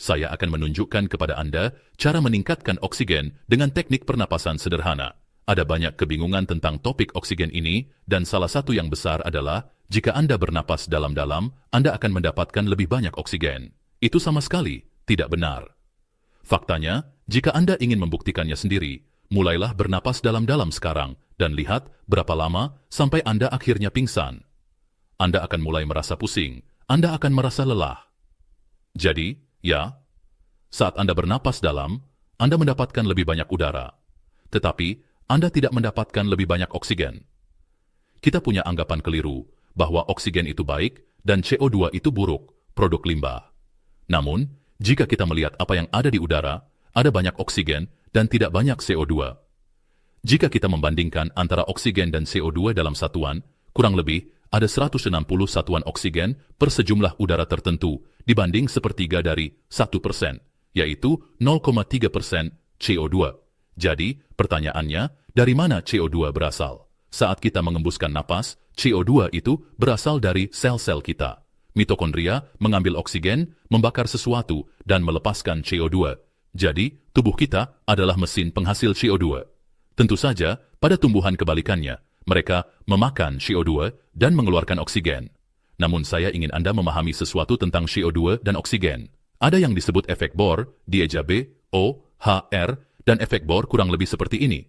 saya akan menunjukkan kepada Anda cara meningkatkan oksigen dengan teknik pernapasan sederhana. Ada banyak kebingungan tentang topik oksigen ini, dan salah satu yang besar adalah, jika Anda bernapas dalam-dalam, Anda akan mendapatkan lebih banyak oksigen. Itu sama sekali tidak benar. Faktanya, jika Anda ingin membuktikannya sendiri, mulailah bernapas dalam-dalam sekarang, dan lihat berapa lama sampai Anda akhirnya pingsan. Anda akan mulai merasa pusing, Anda akan merasa lelah. Jadi, ya, saat Anda bernapas dalam, Anda mendapatkan lebih banyak udara. Tetapi, Anda tidak mendapatkan lebih banyak oksigen. Kita punya anggapan keliru bahwa oksigen itu baik dan CO2 itu buruk, produk limbah. Namun, jika kita melihat apa yang ada di udara, ada banyak oksigen dan tidak banyak CO2. Jika kita membandingkan antara oksigen dan CO2 dalam satuan, kurang lebih ada 160 satuan oksigen per sejumlah udara tertentu dibanding sepertiga dari 1%, yaitu 0,3% CO2. Jadi, pertanyaannya, dari mana CO2 berasal? Saat kita mengembuskan napas, CO2 itu berasal dari sel-sel kita. Mitokondria mengambil oksigen, membakar sesuatu, dan melepaskan CO2. Jadi, tubuh kita adalah mesin penghasil CO2. Tentu saja, pada tumbuhan kebalikannya, mereka memakan CO2 dan mengeluarkan oksigen. Namun saya ingin Anda memahami sesuatu tentang CO2 dan oksigen. Ada yang disebut efek Bohr, dieja B, O, H, R, dan efek Bohr kurang lebih seperti ini.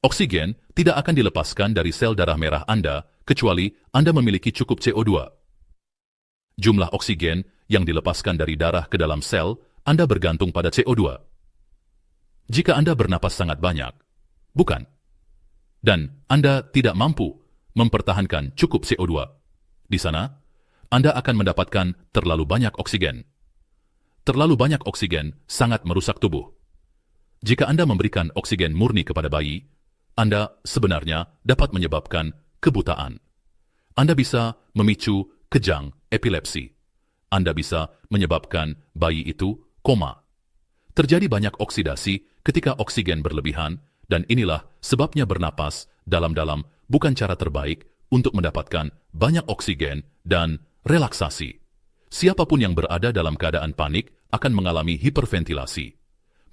Oksigen tidak akan dilepaskan dari sel darah merah Anda kecuali Anda memiliki cukup CO2. Jumlah oksigen yang dilepaskan dari darah ke dalam sel Anda bergantung pada CO2. Jika Anda bernapas sangat banyak, bukan, dan Anda tidak mampu mempertahankan cukup CO2, di sana Anda akan mendapatkan terlalu banyak oksigen. Terlalu banyak oksigen sangat merusak tubuh. Jika Anda memberikan oksigen murni kepada bayi, Anda sebenarnya dapat menyebabkan kebutaan. Anda bisa memicu kejang epilepsi. Anda bisa menyebabkan bayi itu koma. Terjadi banyak oksidasi ketika oksigen berlebihan, dan inilah sebabnya bernapas dalam-dalam bukan cara terbaik untuk mendapatkan banyak oksigen dan relaksasi. Siapapun yang berada dalam keadaan panik akan mengalami hiperventilasi.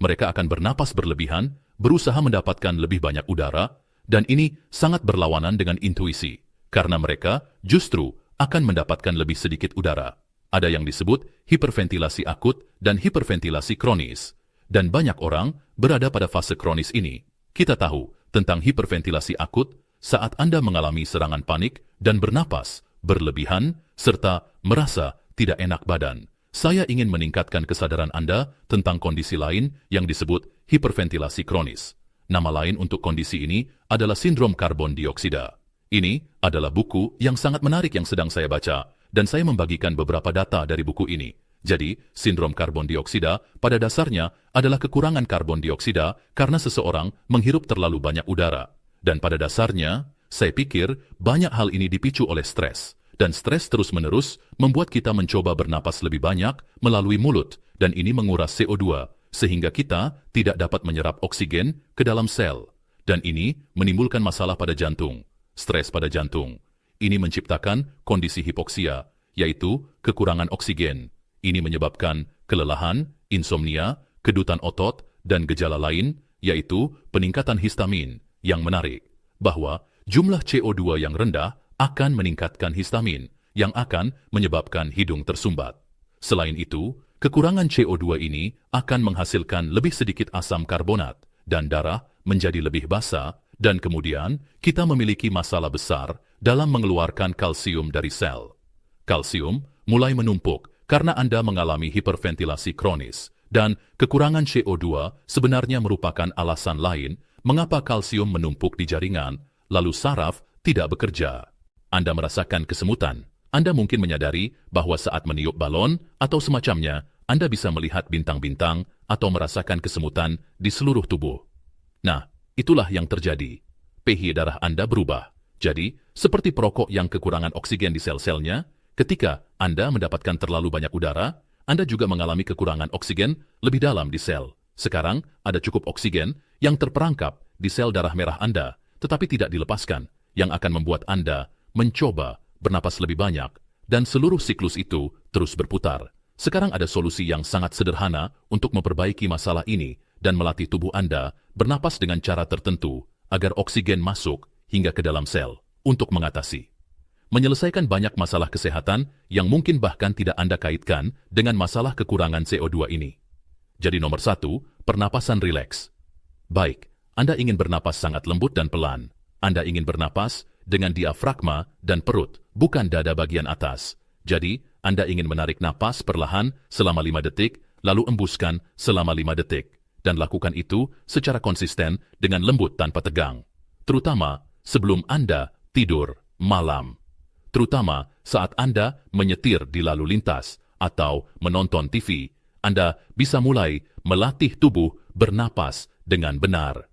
Mereka akan bernapas berlebihan, berusaha mendapatkan lebih banyak udara, dan ini sangat berlawanan dengan intuisi, karena mereka justru akan mendapatkan lebih sedikit udara. Ada yang disebut hiperventilasi akut dan hiperventilasi kronis, dan banyak orang berada pada fase kronis ini. Kita tahu tentang hiperventilasi akut saat Anda mengalami serangan panik dan bernapas berlebihan, serta merasa tidak enak badan. Saya ingin meningkatkan kesadaran Anda tentang kondisi lain yang disebut hiperventilasi kronis. Nama lain untuk kondisi ini adalah sindrom karbon dioksida. Ini adalah buku yang sangat menarik yang sedang saya baca, dan saya membagikan beberapa data dari buku ini. Jadi, sindrom karbon dioksida pada dasarnya adalah kekurangan karbon dioksida karena seseorang menghirup terlalu banyak udara. Dan pada dasarnya, saya pikir banyak hal ini dipicu oleh stres. Dan stres terus-menerus membuat kita mencoba bernapas lebih banyak melalui mulut, dan ini menguras CO2, sehingga kita tidak dapat menyerap oksigen ke dalam sel. Dan ini menimbulkan masalah pada jantung, stres pada jantung. Ini menciptakan kondisi hipoksia, yaitu kekurangan oksigen. Ini menyebabkan kelelahan, insomnia, kedutan otot, dan gejala lain, yaitu peningkatan histamin. Yang menarik, bahwa jumlah CO2 yang rendah akan meningkatkan histamin, yang akan menyebabkan hidung tersumbat. Selain itu, kekurangan CO2 ini akan menghasilkan lebih sedikit asam karbonat, dan darah menjadi lebih basah, dan kemudian kita memiliki masalah besar dalam mengeluarkan kalsium dari sel. Kalsium mulai menumpuk karena Anda mengalami hiperventilasi kronis, dan kekurangan CO2 sebenarnya merupakan alasan lain mengapa kalsium menumpuk di jaringan, lalu saraf tidak bekerja. Anda merasakan kesemutan. Anda mungkin menyadari bahwa saat meniup balon atau semacamnya, Anda bisa melihat bintang-bintang atau merasakan kesemutan di seluruh tubuh. Nah, itulah yang terjadi. pH darah Anda berubah. Jadi, seperti perokok yang kekurangan oksigen di sel-selnya, ketika Anda mendapatkan terlalu banyak udara, Anda juga mengalami kekurangan oksigen lebih dalam di sel. Sekarang, ada cukup oksigen yang terperangkap di sel darah merah Anda, tetapi tidak dilepaskan, yang akan membuat Anda mencoba bernapas lebih banyak, dan seluruh siklus itu terus berputar. Sekarang ada solusi yang sangat sederhana untuk memperbaiki masalah ini dan melatih tubuh Anda bernapas dengan cara tertentu agar oksigen masuk hingga ke dalam sel untuk menyelesaikan banyak masalah kesehatan yang mungkin bahkan tidak Anda kaitkan dengan masalah kekurangan CO2 ini. Jadi nomor 1, pernapasan rileks. Baik, Anda ingin bernapas sangat lembut dan pelan. Anda ingin bernapas dengan diafragma dan perut, bukan dada bagian atas. Jadi, Anda ingin menarik napas perlahan selama 5 detik, lalu embuskan selama 5 detik. Dan lakukan itu secara konsisten dengan lembut tanpa tegang. Terutama sebelum Anda tidur malam. Terutama saat Anda menyetir di lalu lintas atau menonton TV, Anda bisa mulai melatih tubuh bernapas dengan benar.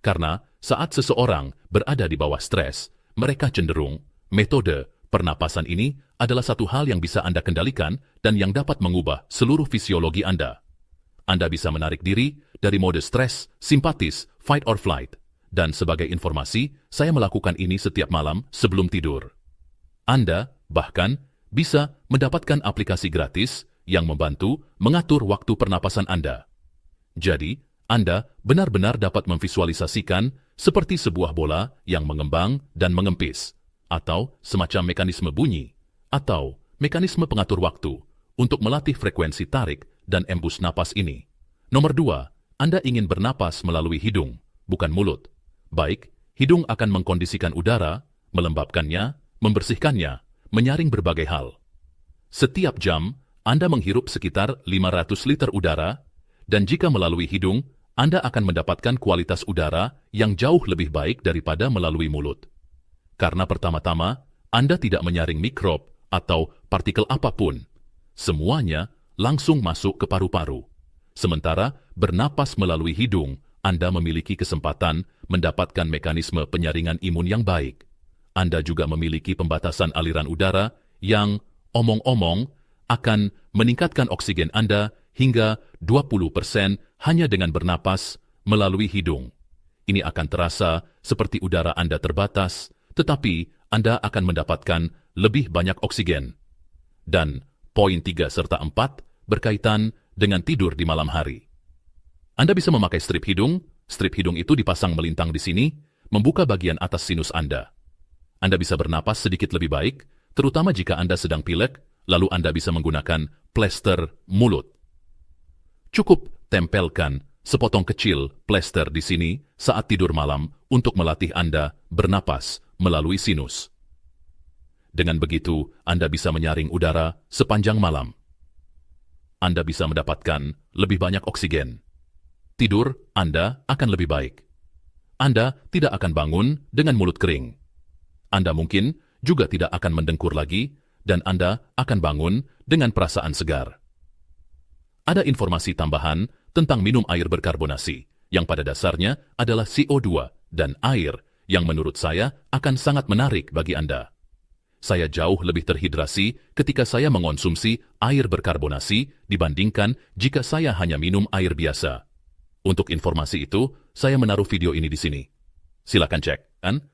Karena saat seseorang berada di bawah stres, mereka cenderung metode pernapasan ini adalah satu hal yang bisa Anda kendalikan dan yang dapat mengubah seluruh fisiologi Anda. Anda bisa menarik diri dari mode stres, simpatis, fight or flight. Dan sebagai informasi, saya melakukan ini setiap malam sebelum tidur. Anda bahkan bisa mendapatkan aplikasi gratis yang membantu mengatur waktu pernapasan Anda. Jadi, Anda benar-benar dapat memvisualisasikan seperti sebuah bola yang mengembang dan mengempis, atau semacam mekanisme bunyi, atau mekanisme pengatur waktu untuk melatih frekuensi tarik dan embus napas ini. Nomor 2, Anda ingin bernapas melalui hidung, bukan mulut. Baik, hidung akan mengkondisikan udara, melembabkannya, membersihkannya, menyaring berbagai hal. Setiap jam, Anda menghirup sekitar 500 liter udara, dan jika melalui hidung, Anda akan mendapatkan kualitas udara yang jauh lebih baik daripada melalui mulut. Karena pertama-tama, Anda tidak menyaring mikrob atau partikel apapun. Semuanya langsung masuk ke paru-paru. Sementara bernapas melalui hidung, Anda memiliki kesempatan mendapatkan mekanisme penyaringan imun yang baik. Anda juga memiliki pembatasan aliran udara yang, omong-omong, akan meningkatkan oksigen Anda hingga 20% hanya dengan bernapas melalui hidung. Ini akan terasa seperti udara Anda terbatas, tetapi Anda akan mendapatkan lebih banyak oksigen. Dan poin 3 serta 4 berkaitan dengan tidur di malam hari. Anda bisa memakai strip hidung. Strip hidung itu dipasang melintang di sini, membuka bagian atas sinus Anda. Anda bisa bernapas sedikit lebih baik, terutama jika Anda sedang pilek, lalu Anda bisa menggunakan plester mulut. Cukup tempelkan sepotong kecil plester di sini saat tidur malam untuk melatih Anda bernapas melalui sinus. Dengan begitu, Anda bisa menyaring udara sepanjang malam. Anda bisa mendapatkan lebih banyak oksigen. Tidur Anda akan lebih baik. Anda tidak akan bangun dengan mulut kering. Anda mungkin juga tidak akan mendengkur lagi, dan Anda akan bangun dengan perasaan segar. Ada informasi tambahan tentang minum air berkarbonasi, yang pada dasarnya adalah CO2 dan air, yang menurut saya akan sangat menarik bagi Anda. Saya jauh lebih terhidrasi ketika saya mengonsumsi air berkarbonasi dibandingkan jika saya hanya minum air biasa. Untuk informasi itu, saya menaruh video ini di sini. Silakan cek, kan?